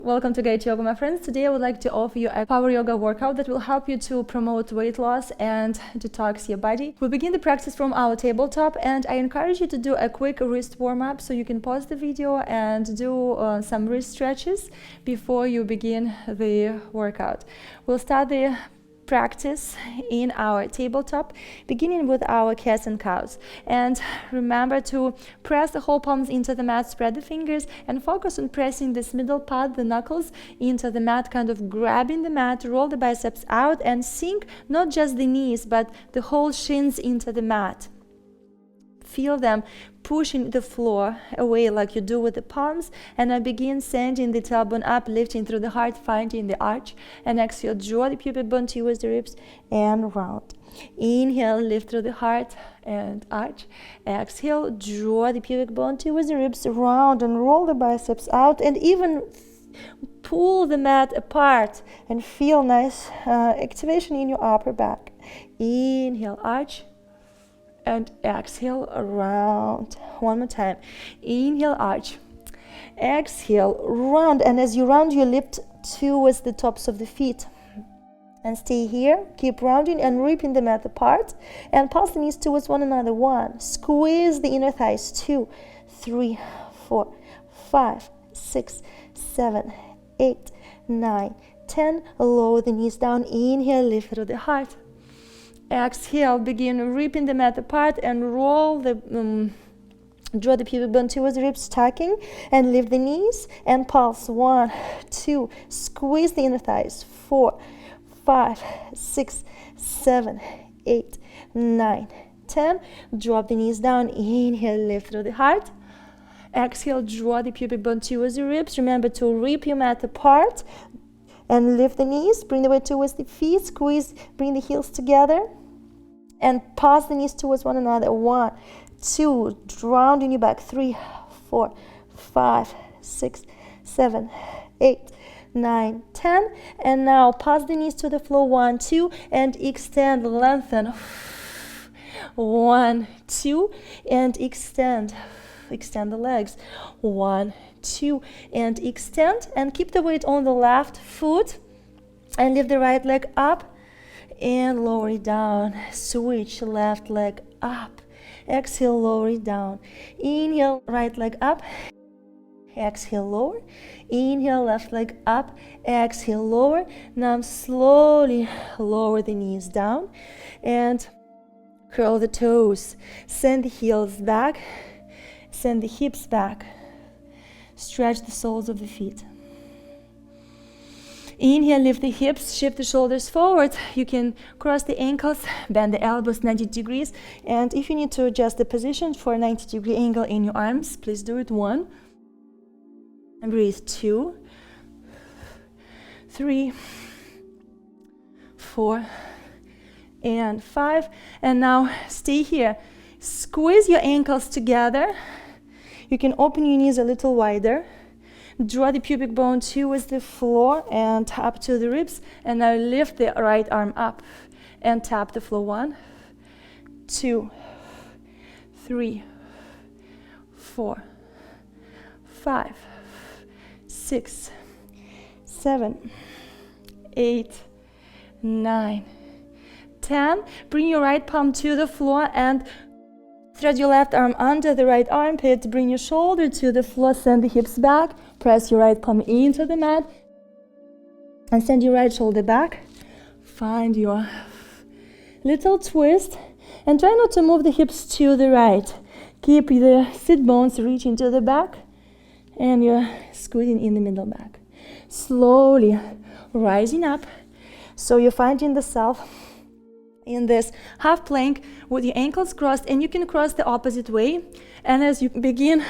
Welcome to Gayatri Yoga, my friends. Today I would like to offer you a power yoga workout that will help you to promote weight loss and detox your body. We'll begin the practice from our tabletop, and I encourage you to do a quick wrist warm-up, so you can pause the video and do some wrist stretches before you begin the workout. We'll start the practice in our tabletop, beginning with our cats and cows. And remember to press the whole palms into the mat, spread the fingers, and focus on pressing this middle part, the knuckles, into the mat, kind of grabbing the mat, roll the biceps out, and sink not just the knees, but the whole shins into the mat. Feel them pushing the floor away like you do with the palms, and I begin sending the tailbone up, lifting through the heart, finding the arch, and exhale, draw the pubic bone towards the ribs and round. Inhale, lift through the heart and arch. Exhale, draw the pubic bone towards the ribs, round, and roll the biceps out, and even pull the mat apart and feel nice activation in your upper back. Inhale, arch. And exhale, round. One more time. Inhale, arch. Exhale, round. And as you round, you lift towards the tops of the feet. And stay here. Keep rounding and ripping the mat apart. And pass the knees towards one another. 1. Squeeze the inner thighs. 2, 3, 4, 5, 6, 7, 8, 9, 10. Lower the knees down. Inhale, lift through the heart. Exhale, begin ripping the mat apart and roll draw the pubic bone towards the ribs, tucking, and lift the knees and pulse. 1, 2, squeeze the inner thighs. 4, 5, 6, 7, 8, 9, 10. Drop the knees down. Inhale, lift through the heart. Exhale, draw the pubic bone towards the ribs. Remember to rip your mat apart and lift the knees. Bring the weight towards the feet. Squeeze, bring the heels together. And pass the knees towards one another. 1, 2, round in your back. 3, 4, 5, 6, 7, 8, 9, 10. And now pass the knees to the floor. 1, 2, and extend, lengthen. 1, 2, and extend. Extend the legs. 1, 2, and extend. And keep the weight on the left foot. And lift the right leg up. And lower it down. Switch, left leg up. Exhale, lower it down. Inhale, right leg up. Exhale, lower. Inhale, left leg up. Exhale, lower. Now slowly lower the knees down and curl the toes. Send the heels back. Send the hips back. Stretch the soles of the feet. Inhale, lift the hips, shift the shoulders forward. You can cross the ankles, bend the elbows 90 degrees. And if you need to adjust the position for a 90-degree angle in your arms, please do it. 1. And breathe. 2, 3, 4, and 5. And now stay here. Squeeze your ankles together. You can open your knees a little wider. Draw the pubic bone towards the floor and up to the ribs. And now lift the right arm up and tap the floor. 1, 2, 3, 4, 5, 6, 7, 8, 9, 10. Bring your right palm to the floor and thread your left arm under the right armpit. Bring your shoulder to the floor. Send the hips back. Press your right palm into the mat. And send your right shoulder back. Find your little twist. And try not to move the hips to the right. Keep the sit bones reaching to the back. And you're squeezing in the middle back. Slowly rising up. So you're finding the self in this half plank with your ankles crossed, and you can cross the opposite way. And as you begin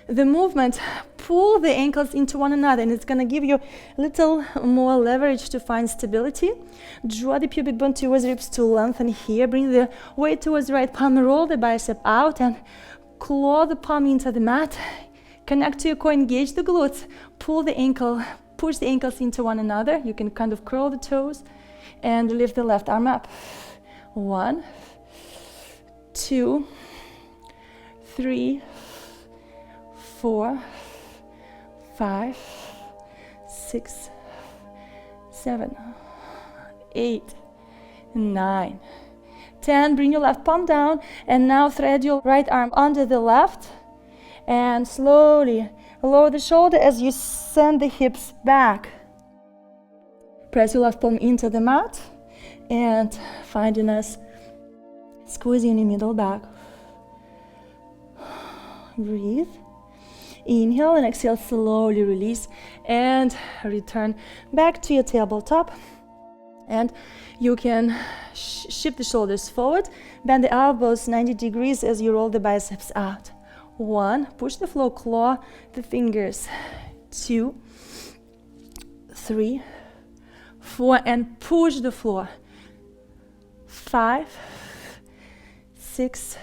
the movement, pull the ankles into one another, and it's going to give you a little more leverage to find stability. Draw the pubic bone towards ribs to lengthen here. Bring the weight towards the right palm, roll the bicep out, and claw the palm into the mat. Connect to your core, engage the glutes, pull the ankle, push the ankles into one another. You can kind of curl the toes and lift the left arm up. 1, 2, 3, 4, 5, 6, 7, 8, 9, 10. Bring your left palm down, and now thread your right arm under the left, and slowly lower the shoulder as you send the hips back. Press your left palm into the mat, and find a nice squeeze in the middle back. Breathe. Inhale and exhale, slowly release and return back to your tabletop. And you can shift the shoulders forward, bend the elbows 90 degrees as you roll the biceps out. 1, push the floor, claw the fingers. 2, 3, 4, and push the floor. 5, 6,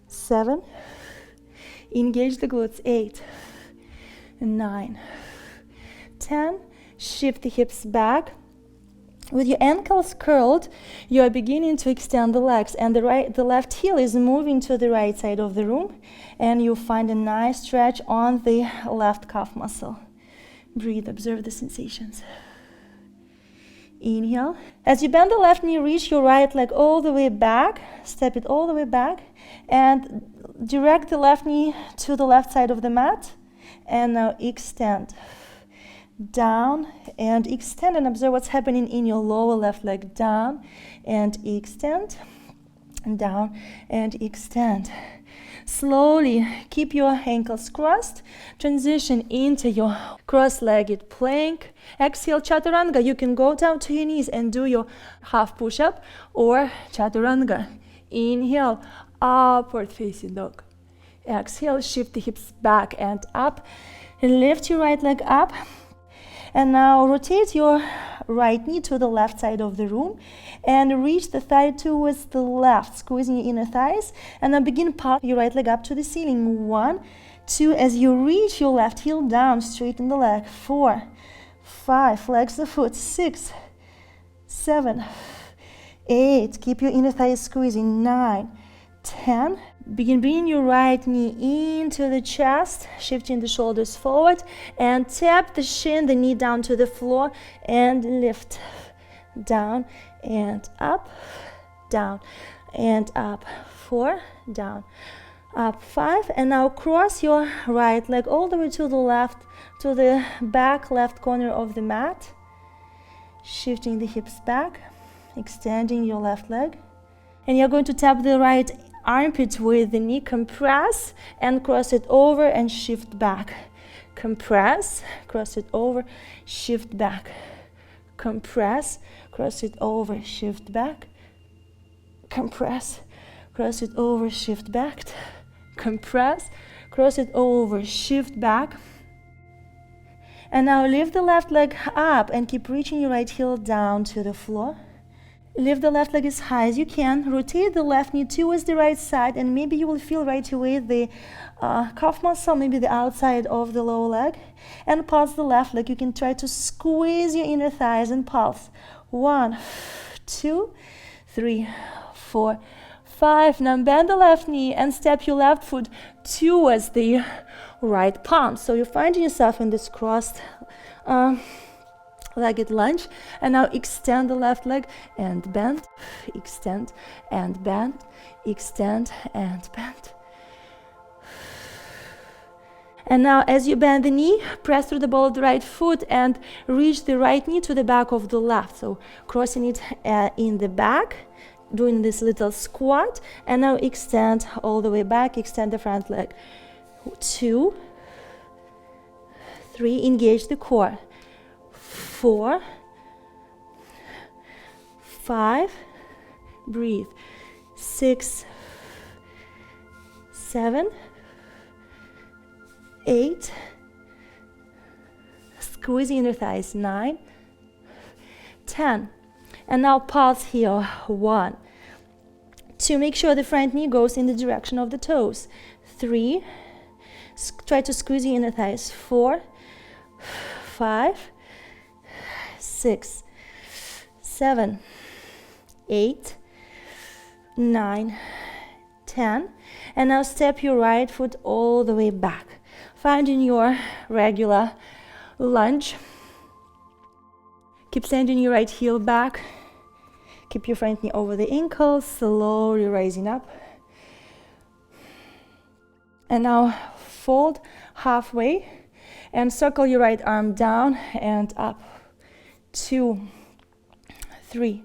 7, engage the glutes. 8, 9, 10. Shift the hips back. With your ankles curled, you are beginning to extend the legs, and the left heel is moving to the right side of the room, and you find a nice stretch on the left calf muscle. Breathe, observe the sensations. Inhale. As you bend the left knee, reach your right leg all the way back, step it all the way back, and direct the left knee to the left side of the mat, and now extend. Down and extend, and observe what's happening in your lower left leg. Down and extend, and down and extend. Slowly keep your ankles crossed. Transition into your cross-legged plank. Exhale, chaturanga. You can go down to your knees and do your half push-up or chaturanga. Inhale, upward facing dog. Exhale, shift the hips back and up. Lift your right leg up. And now rotate your right knee to the left side of the room and reach the thigh towards the left, squeezing your inner thighs. And then begin pulse your right leg up to the ceiling. 1, 2, as you reach your left heel down, straighten the leg. 4, 5, flex the foot. 6, 7, 8, keep your inner thighs squeezing. 9, 10. Begin bringing your right knee into the chest, shifting the shoulders forward, and tap the shin, the knee down to the floor, and lift. Down and up, down and up. 4, down, up. 5, and now cross your right leg all the way to the left, to the back left corner of the mat, shifting the hips back, extending your left leg, and you're going to tap the right armpit with the knee, compress and cross it over and shift back. Compress, cross it over, shift back. Compress, cross it over, shift back. Compress, cross it over, shift back. Compress, cross it over, shift back. And now lift the left leg up and keep reaching your right heel down to the floor. Lift the left leg as high as you can. Rotate the left knee towards the right side, and maybe you will feel right away the calf muscle, maybe the outside of the lower leg. And pulse the left leg. You can try to squeeze your inner thighs and pulse. 1, 2, 3, 4, 5. Now bend the left knee and step your left foot towards the right palm. So you're finding yourself in this crossed legged lunge, and now extend the left leg and bend, extend and bend, extend and bend. And now as you bend the knee, press through the ball of the right foot and reach the right knee to the back of the left, so crossing it in the back, doing this little squat, and now extend all the way back, extend the front leg. 2, 3, engage the core. 4, 5, breathe. 6, 7, 8, squeeze inner thighs. 9, 10. And now pulse here. 1, 2, make sure the front knee goes in the direction of the toes. 3, try to squeeze your inner thighs. 4, 5, 6, 7, 8, 9, 10. And now step your right foot all the way back, finding your regular lunge. Keep sending your right heel back. Keep your front knee over the ankle, slowly rising up. And now fold halfway and circle your right arm down and up. 2, 3,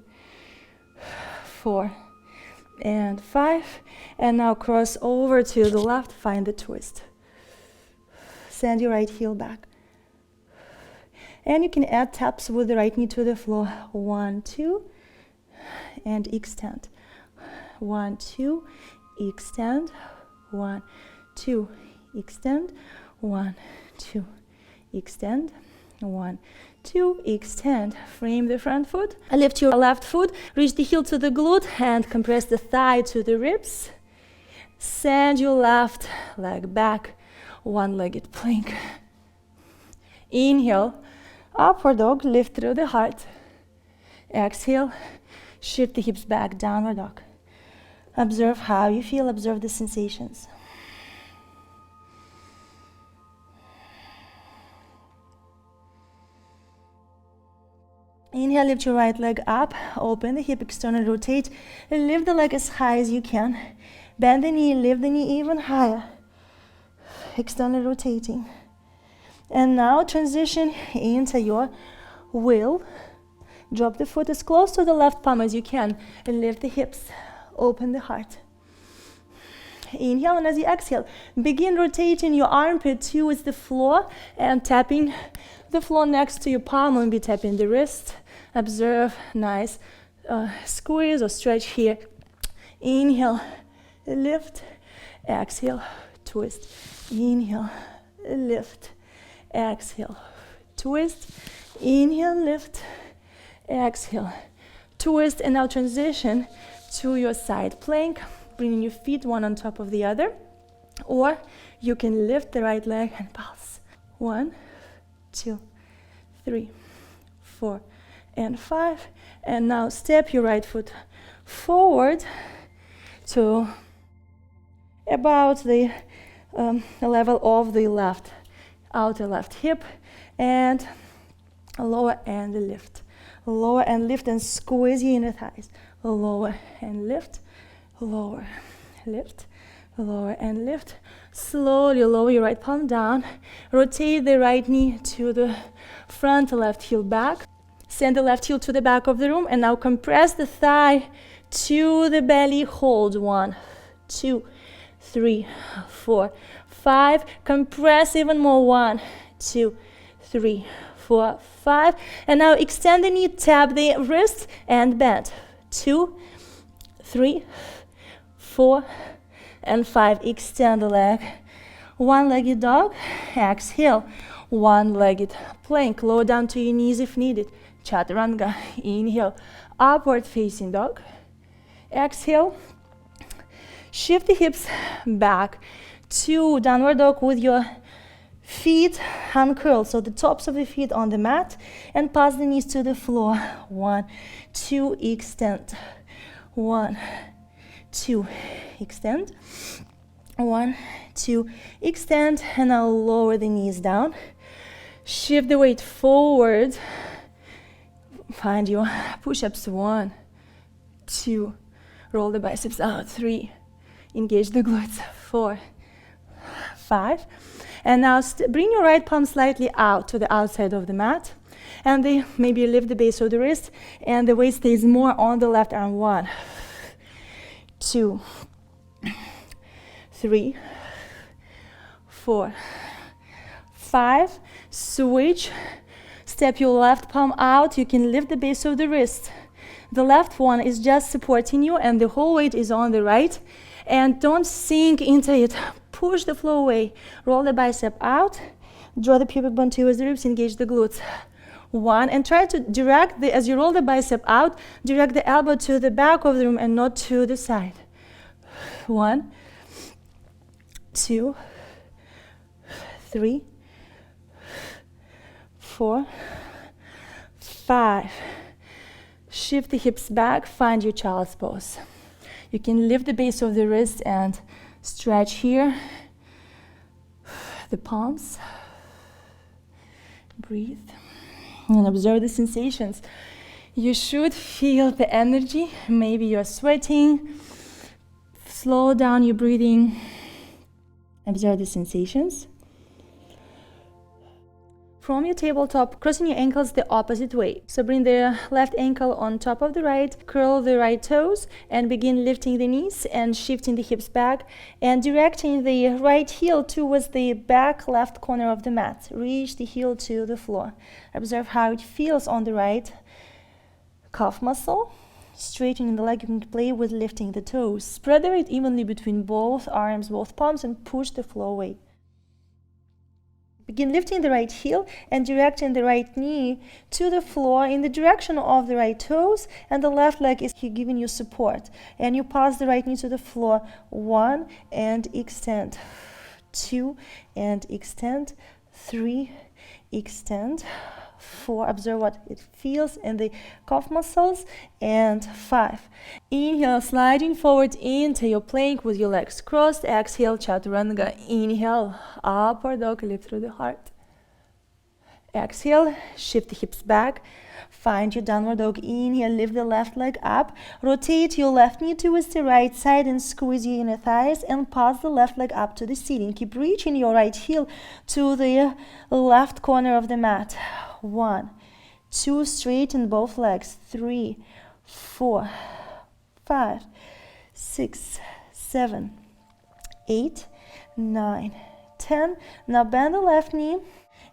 4, and 5. And now cross over to the left, find the twist. Send your right heel back. And you can add taps with the right knee to the floor. 1, 2, and extend. 1, 2, extend. 1, 2, extend. 1, 2, extend. 1, 2, extend. Frame the front foot. Lift your left foot. Reach the heel to the glute and compress the thigh to the ribs. Send your left leg back. One-legged plank. Inhale. Upward dog, lift through the heart. Exhale, shift the hips back, downward dog. Observe how you feel, observe the sensations. Inhale, lift your right leg up, open the hip, external rotate, lift the leg as high as you can. Bend the knee, lift the knee even higher. External rotating. And now transition into your wheel. Drop the foot as close to the left palm as you can and lift the hips, open the heart. Inhale, and as you exhale, begin rotating your armpit towards the floor and tapping the floor next to your palm and be tapping the wrist. Observe nice squeeze or stretch here. Inhale, lift, exhale, twist. Inhale, lift. Exhale, twist, inhale, lift, exhale, twist, and now transition to your side plank, bringing your feet one on top of the other, or you can lift the right leg and pulse. 1, 2, 3, 4, and 5, and now step your right foot forward to about the level of the left outer left hip, and lower and lift. Lower and lift and squeeze your inner thighs. Lower and lift, lower, lift, lower and lift. Slowly lower your right palm down. Rotate the right knee to the front, left heel back. Send the left heel to the back of the room, and now compress the thigh to the belly. Hold. 1, 2, 3, 4, 5. Compress even more. 1, 2, 3, 4, 5. And now extend the knee, tap the wrist, and bend. 2, 3, 4, and 5. Extend the leg. One-legged dog. Exhale. One-legged plank. Lower down to your knees if needed. Chaturanga. Inhale. Upward facing dog. Exhale. Shift the hips back to downward dog with your feet uncurled, so the tops of the feet on the mat, and pass the knees to the floor. 1, 2, extend. 1, 2, extend. 1, 2, extend, and now lower the knees down. Shift the weight forward. Find your push-ups. 1, 2, roll the biceps out. 3, engage the glutes. 4, 5, and now bring your right palm slightly out to the outside of the mat, and maybe lift the base of the wrist, and the weight stays more on the left arm. 1, 2, 3, 4, 5. Switch. Step your left palm out. You can lift the base of the wrist. The left one is just supporting you, and the whole weight is on the right. And don't sink into it. Push the floor away. Roll the bicep out. Draw the pubic bone towards the ribs. Engage the glutes. 1, and try to direct as you roll the bicep out, direct the elbow to the back of the room and not to the side. 1, 2, 3, 4, 5. Shift the hips back. Find your child's pose. You can lift the base of the wrist and stretch here. The palms. Breathe and observe the sensations. You should feel the energy. Maybe you're sweating. Slow down your breathing. Observe the sensations. From your tabletop, crossing your ankles the opposite way. So bring the left ankle on top of the right, curl the right toes, and begin lifting the knees and shifting the hips back and directing the right heel towards the back left corner of the mat. Reach the heel to the floor. Observe how it feels on the right calf muscle. Straightening the leg, you can play with lifting the toes. Spread the weight evenly between both arms, both palms, and push the floor away. Begin lifting the right heel and directing the right knee to the floor in the direction of the right toes, and the left leg is giving you support. And you pass the right knee to the floor. 1 and extend. 2 and extend. 3, extend. 4, observe what it feels in the calf muscles, and 5. Inhale, sliding forward into your plank with your legs crossed. Exhale, chaturanga. Inhale, upward dog, lift through the heart. Exhale, shift the hips back. Find your downward dog. Inhale, lift the left leg up. Rotate your left knee towards the right side and squeeze your inner thighs and pass the left leg up to the ceiling. Keep reaching your right heel to the left corner of the mat. 1, 2, straighten both legs. 3, 4, 5, 6, 7, 8, 9, 10. Now bend the left knee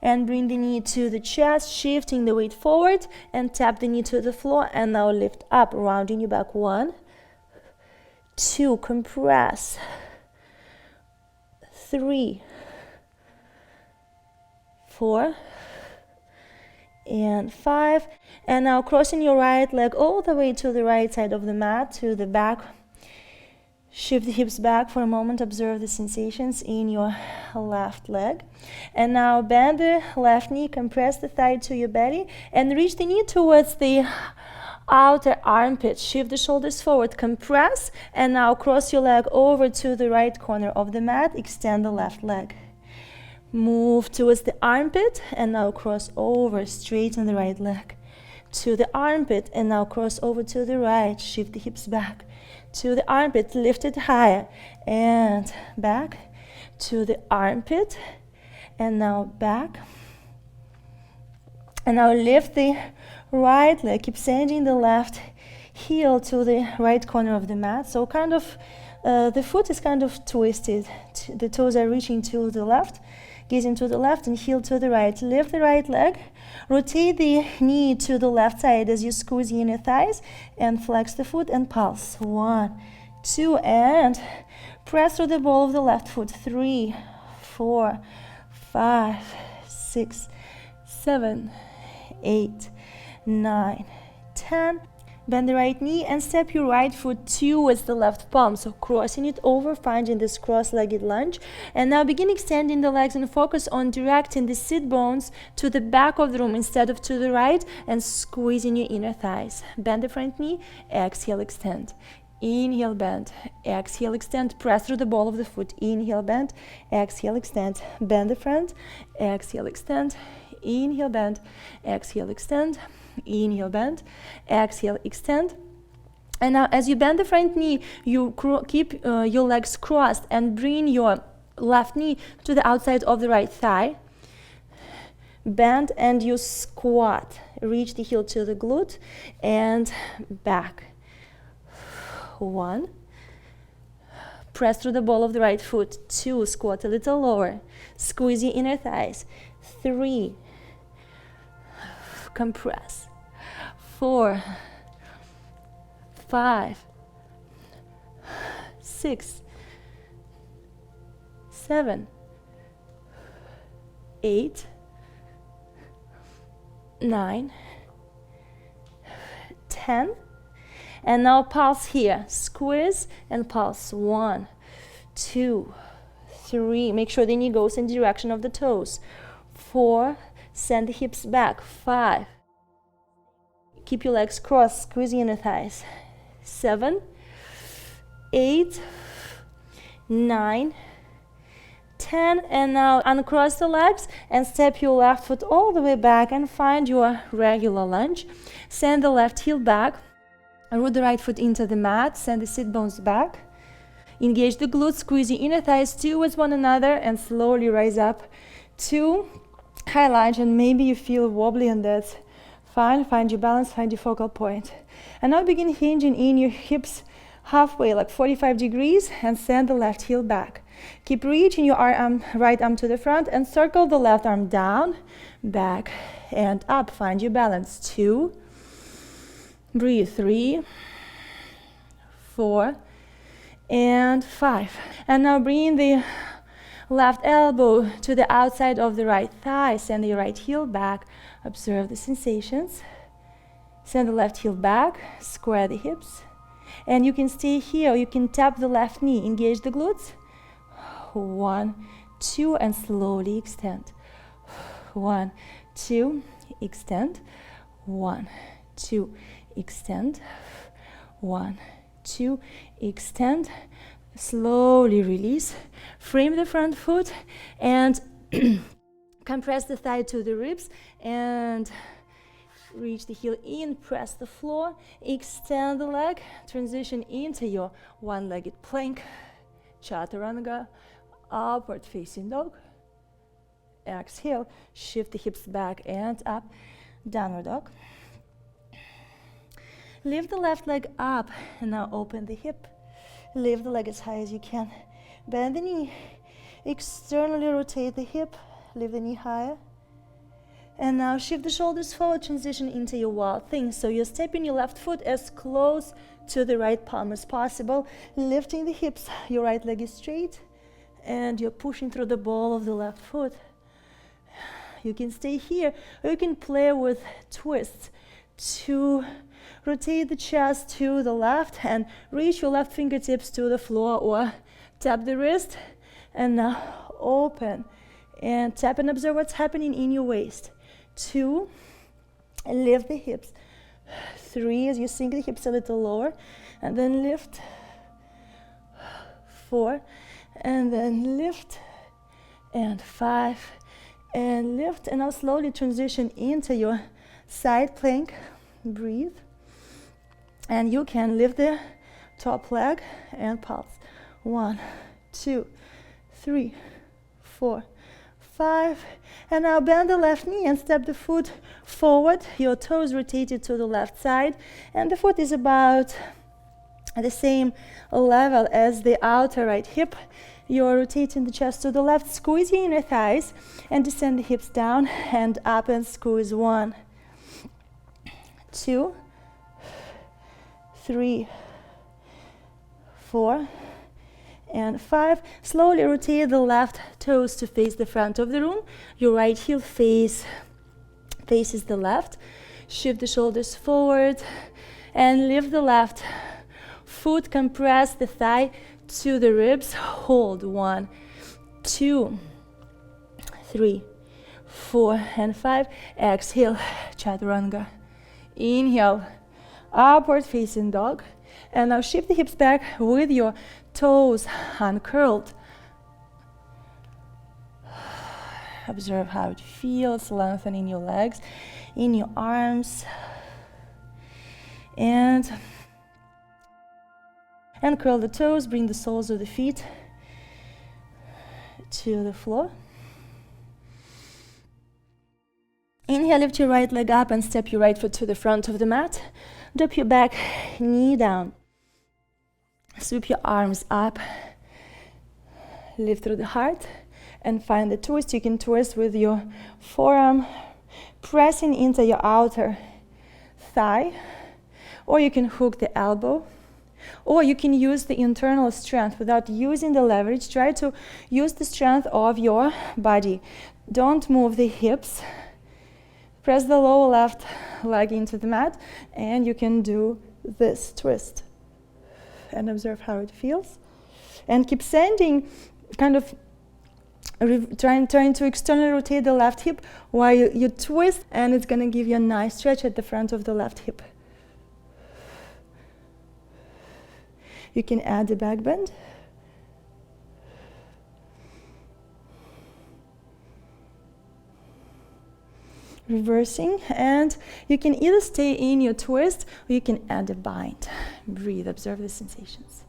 and bring the knee to the chest, shifting the weight forward, and tap the knee to the floor. And now lift up, rounding your back. 1, 2, compress. 3, 4, and 5. And now crossing your right leg all the way to the right side of the mat, to the back. Shift the hips back for a moment. Observe the sensations in your left leg. And now bend the left knee, compress the thigh to your belly, and reach the knee towards the outer armpit. Shift the shoulders forward, compress, and now cross your leg over to the right corner of the mat. Extend the left leg. Move towards the armpit, and now cross over, straighten the right leg. To the armpit, and now cross over to the right. Shift the hips back. To the armpit, lift it higher, and back. To the armpit, and now back. And now lift the right leg. Keep sending the left heel to the right corner of the mat. So kind of, the foot is kind of twisted. The toes are reaching to the left. Gazing to the left and heel to the right. Lift the right leg. Rotate the knee to the left side as you squeeze the inner thighs and flex the foot and pulse. 1, 2, and press through the ball of the left foot. 3, 4, 5, 6, 7, 8, 9, 10. Bend the right knee and step your right foot towards the left palm. So crossing it over, finding this cross-legged lunge. And now begin extending the legs and focus on directing the sit bones to the back of the room instead of to the right, and squeezing your inner thighs. Bend the front knee, exhale, extend. Inhale, bend. Exhale, extend. Press through the ball of the foot. Inhale, bend. Exhale, extend. Bend the front. Exhale, extend. Inhale, bend. Exhale, extend. Inhale, bend. Exhale, extend. And now as you bend the front knee, you keep your legs crossed and bring your left knee to the outside of the right thigh. Bend and you squat. Reach the heel to the glute and back. 1. Press through the ball of the right foot. 2. Squat a little lower. Squeeze your inner thighs. 3. Compress. 4, 5, 6, 7, 8, 9, 10. And now pulse here. Squeeze and pulse. 1, 2, 3. Make sure the knee goes in the direction of the toes. 4. Send the hips back. 5. Keep your legs crossed, squeeze your inner thighs. 7, 8, 9, 10. 10. And now uncross the legs and step your left foot all the way back and find your regular lunge. Send the left heel back. Root the right foot into the mat. Send the sit bones back. Engage the glutes, squeeze your inner thighs towards one another and slowly rise up to high lunge. And maybe you feel wobbly, and that's fine. Find your balance, find your focal point. And now begin hinging in your hips halfway, like 45 degrees, and send the left heel back. Keep reaching your right arm to the front and circle the left arm down, back, and up. Find your balance. 2. Breathe. 3, 4, and 5. And now bring the left elbow to the outside of the right thigh. Send your right heel back. Observe the sensations. Send the left heel back. Square the hips. And you can stay here. You can tap the left knee. Engage the glutes. 1, 2, and slowly extend. 1, 2, extend. 1, 2, extend. 1, 2, extend. Slowly release. Frame the front foot and compress the thigh to the ribs and reach the heel in, press the floor, extend the leg, transition into your one-legged plank, chaturanga, upward facing dog. Exhale, shift the hips back and up, downward dog. Lift the left leg up and now open the hip. Lift the leg as high as you can. Bend the knee, externally rotate the hip, lift the knee higher. And now shift the shoulders forward, transition into your wild thing. So you're stepping your left foot as close to the right palm as possible, lifting the hips. Your right leg is straight, and you're pushing through the ball of the left foot. You can stay here, or you can play with twists to rotate the chest to the left and reach your left fingertips to the floor, or tap the wrist and now open and tap and observe what's happening in your waist. 2, lift the hips. 3, as you sink the hips a little lower, and then lift. 4, and then lift. And 5, and lift. And now slowly transition into your side plank. Breathe. And you can lift the top leg and pulse. 1, 2, 3, 4, 5. And now bend the left knee and step the foot forward. Your toes rotated to the left side, and the foot is about at the same level as the outer right hip. You're rotating the chest to the left. Squeeze your inner thighs and descend the hips down and up and squeeze. 1, 2, 3, 4, and 5. Slowly rotate the left toes to face the front of the room. Your right heel faces the left. Shift the shoulders forward and lift the left foot. Compress the thigh to the ribs. Hold. 1, 2, 3, 4, and 5. Exhale, chaturanga. Inhale, upward facing dog. And now shift the hips back with your toes uncurled. Observe how it feels, lengthening your legs, in your arms. And curl the toes, bring the soles of the feet to the floor. Inhale, lift your right leg up and step your right foot to the front of the mat. Drop your back knee down. Sweep your arms up. Lift through the heart and find the twist. You can twist with your forearm, pressing into your outer thigh, or you can hook the elbow, or you can use the internal strength without using the leverage. Try to use the strength of your body. Don't move the hips. Press the lower left leg into the mat, and you can do this twist. And observe how it feels. And keep sending, kind of trying to externally rotate the left hip while you twist, and it's going to give you a nice stretch at the front of the left hip. You can add a back bend. reversing, and you can either stay in your twist or you can add a bind. Breathe, observe the sensations.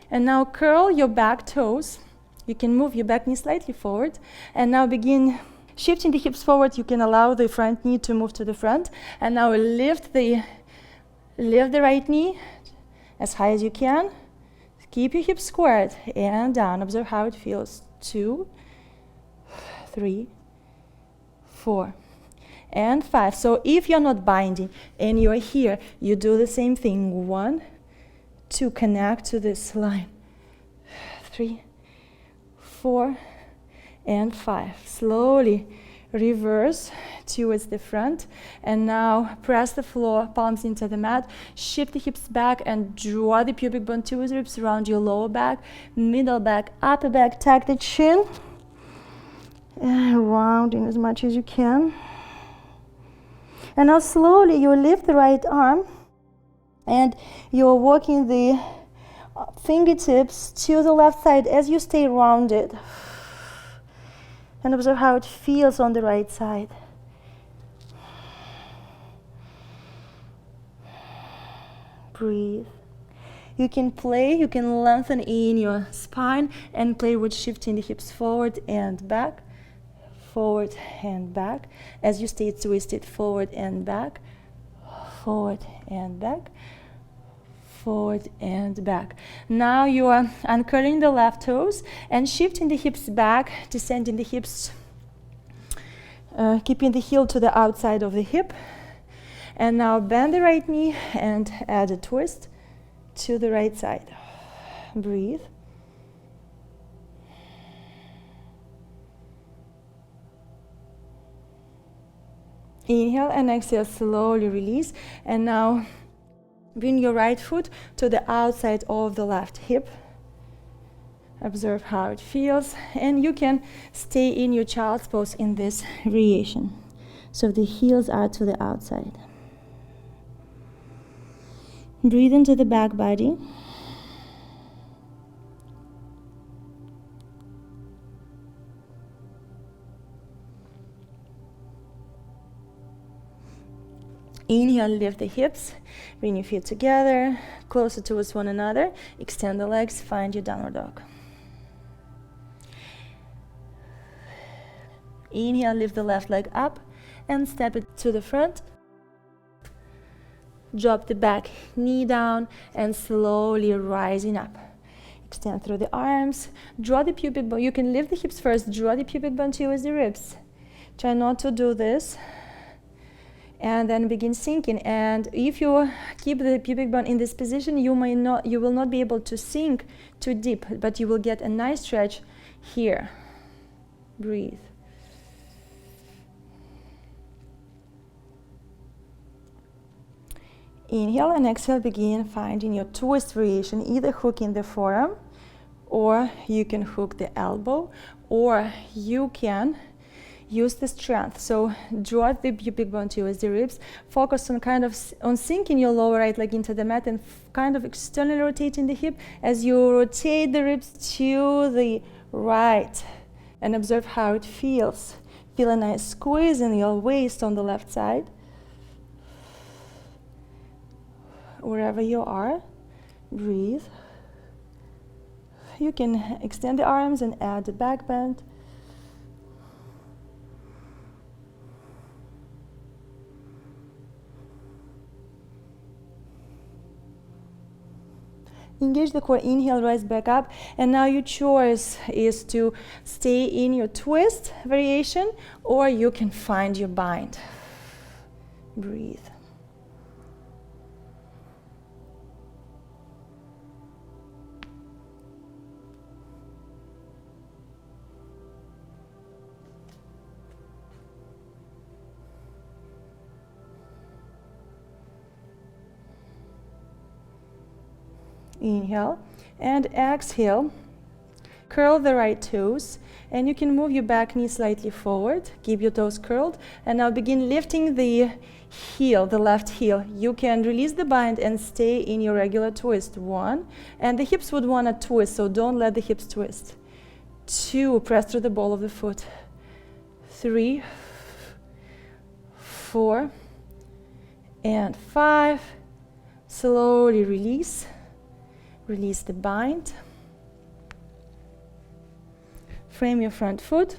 And now curl your back toes. You can move your back knee slightly forward. And now begin shifting the hips forward. You can allow the front knee to move to the front. And now lift the right knee as high as you can. Keep your hips squared and down. Observe how it feels. 2, 3, 4, and 5. So if you're not binding and you're here, you do the same thing. 1, 2, connect to this line. 3, 4, and 5. Slowly reverse towards the front, and now press the floor, palms into the mat, shift the hips back and draw the pubic bone towards the ribs around your lower back, middle back, upper back, tuck the chin, and rounding as much as you can. And now slowly you lift the right arm and you're walking the fingertips to the left side as you stay rounded. And observe how it feels on the right side. Breathe. You can play, you can lengthen in your spine and play with shifting the hips forward and back, forward and back, as you stay twisted forward and back, forward and back, forward and back. Now you are uncurling the left toes and shifting the hips back, descending the hips, keeping the heel to the outside of the hip. And now bend the right knee and add a twist to the right side. Breathe. Inhale and exhale, slowly release. And now bring your right foot to the outside of the left hip. Observe how it feels, and you can stay in your child's pose in this variation. So the heels are to the outside. Breathe into the back body. Inhale, lift the hips, bring your feet together, closer towards one another, extend the legs, find your downward dog. Inhale, lift the left leg up and step it to the front. Drop the back knee down and slowly rising up. Extend through the arms, draw the pubic bone. You can lift the hips first, draw the pubic bone towards the ribs. Try not to do this. And then begin sinking. And if you keep the pubic bone in this position, you will not be able to sink too deep, but you will get a nice stretch here. Breathe. Inhale and exhale, begin finding your twist variation, either hooking the forearm, or you can hook the elbow, or you can use the strength. So draw the pubic bone towards the ribs, focus on sinking your lower right leg into the mat and kind of externally rotating the hip as you rotate the ribs to the right, and observe how it feels. Feel a nice squeeze in your waist on the left side. Wherever you are, breathe. You can extend the arms and add the back bend. Engage the core, inhale, rise back up, and now your choice is to stay in your twist variation, or you can find your bind. Breathe. Inhale and exhale. curl the right toes, and you can move your back knee slightly forward. Keep your toes curled, and now begin lifting the heel, the left heel. You can release the bind and stay in your regular twist. 1, and the hips would want to twist, so don't let the hips twist. 2, press through the ball of the foot. 3, 4, and 5. Slowly release. Release the bind. Frame your front foot.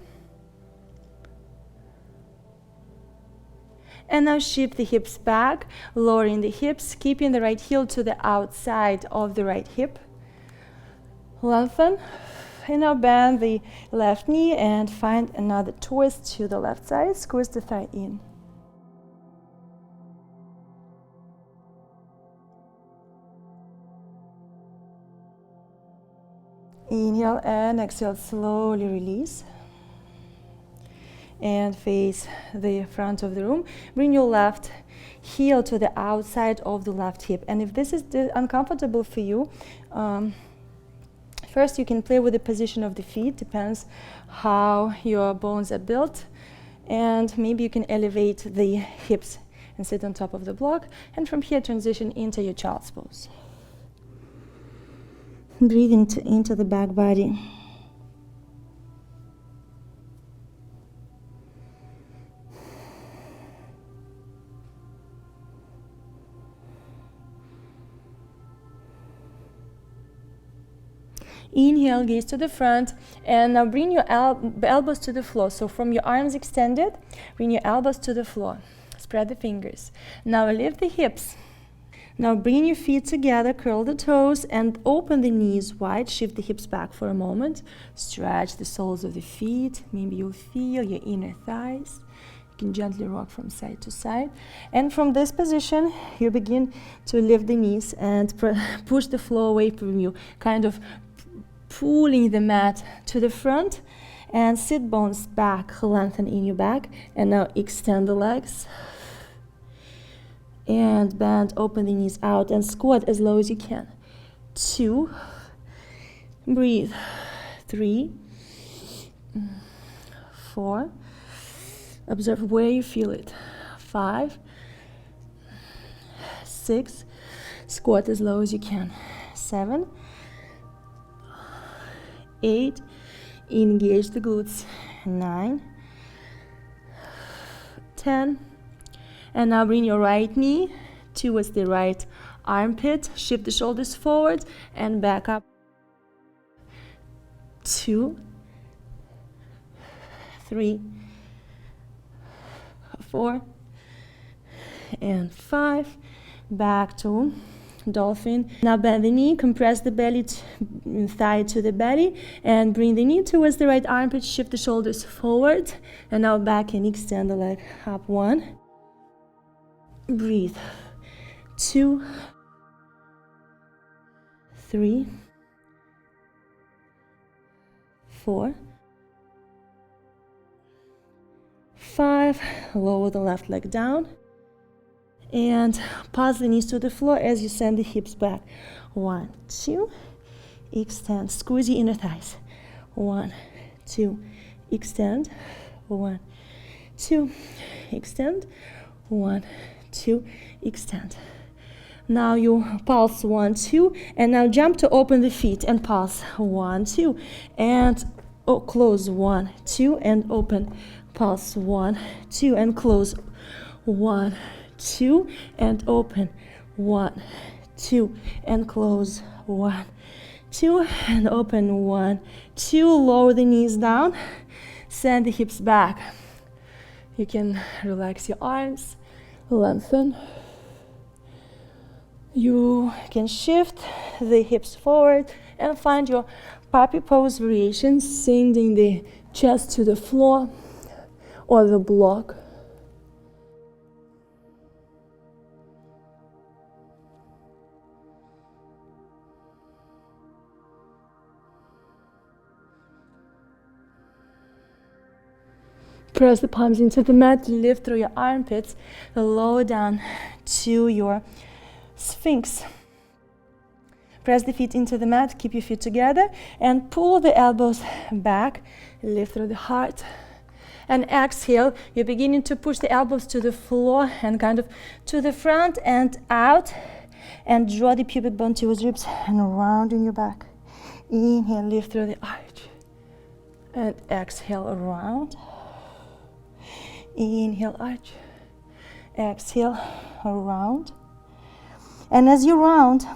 And now shift the hips back, lowering the hips, keeping the right heel to the outside of the right hip. Lengthen. And now bend the left knee and find another twist to the left side. Squeeze the thigh in. Inhale and exhale, slowly release. And face the front of the room. Bring your left heel to the outside of the left hip. And if this is uncomfortable for you, first you can play with the position of the feet, depends how your bones are built. And maybe you can elevate the hips and sit on top of the block. And from here, transition into your child's pose. Breathe into the back body. Inhale, gaze to the front, and now bring your elbows to the floor. So from your arms extended, bring your elbows to the floor. Spread the fingers. Now lift the hips. Now bring your feet together, curl the toes, and open the knees wide. Shift the hips back for a moment. Stretch the soles of the feet. Maybe you'll feel your inner thighs. You can gently rock from side to side. And from this position, you begin to lift the knees and push the floor away from you, kind of pulling the mat to the front. And sit bones back, lengthen in your back. And now extend the legs. And bend, open the knees out, and squat as low as you can. 2, breathe. 3, 4, observe where you feel it. 5, 6, squat as low as you can. 7, 8, engage the glutes. 9, 10. And now bring your right knee towards the right armpit. Shift the shoulders forward and back up. 2, 3, 4, and 5. Back to dolphin. Now bend the knee, compress the belly, thigh to the belly, and bring the knee towards the right armpit. Shift the shoulders forward, and now back and extend the leg up. 1. Breathe. 2, 3, 4, 5. Lower the left leg down. And pass the knees to the floor as you send the hips back. 1, 2. Extend. Squeeze your inner thighs. 1, 2. Extend. 1, 2. Extend. 1, 2, extend. Now you pulse 1, 2, and now jump to open the feet and pulse 1, 2, and close 1, 2, and open. Pulse 1, 2, and close 1, 2, and open. 1, 2, and close. 1, 2, and open. 1, 2. Lower the knees down. Send the hips back. You can relax your arms. Lengthen. You can shift the hips forward and find your puppy pose variation, sending the chest to the floor or the block. Press the palms into the mat, lift through your armpits, lower down to your Sphinx. Press the feet into the mat, keep your feet together, and pull the elbows back, lift through the heart. And exhale, you're beginning to push the elbows to the floor and kind of to the front and out, and draw the pubic bone towards ribs and round in your back. Inhale, lift through the arch, and exhale, around. Inhale, arch, exhale, around. And as you round,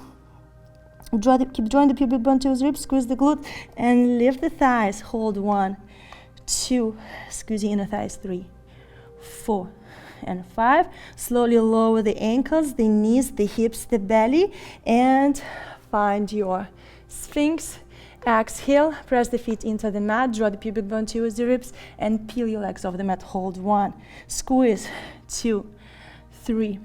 keep drawing the pubic bone towards ribs, squeeze the glute, and lift the thighs. Hold 1, 2, squeeze the inner thighs, 3, 4, and 5. Slowly lower the ankles, the knees, the hips, the belly, and find your Sphinx. Exhale, press the feet into the mat, draw the pubic bone towards the ribs, and peel your legs off the mat. Hold 1, squeeze, 2, 3,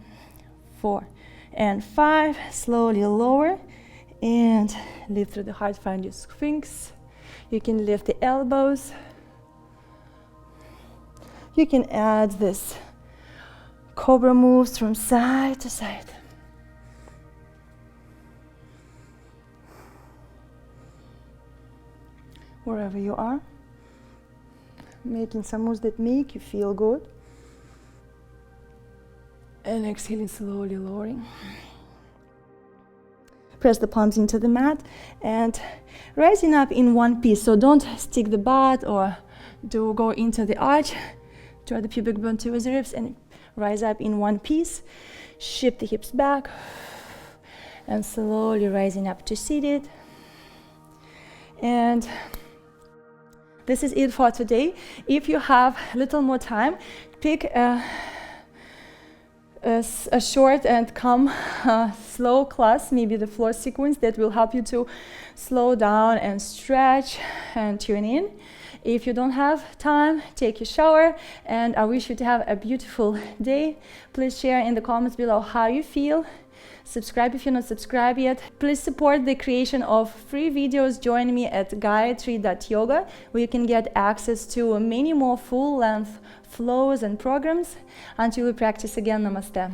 4, and 5. Slowly lower and lift through the heart, find your Sphinx. You can lift the elbows. You can add this cobra moves from side to side. Wherever you are, making some moves that make you feel good. And exhaling, slowly lowering. Press the palms into the mat and rising up in one piece. So don't stick the butt or go into the arch. Draw the pubic bone towards the ribs and rise up in one piece. Shift the hips back and slowly rising up to seated. And this is it for today. If you have a little more time, pick a short and calm, slow class, maybe the floor sequence that will help you to slow down and stretch and tune in. If you don't have time, take your shower, and I wish you to have a beautiful day. Please share in the comments below how you feel. Subscribe if you're not subscribed yet. Please support the creation of free videos. Join me at Gayatri.yoga, where you can get access to many more full-length flows and programs. Until we practice again, namaste.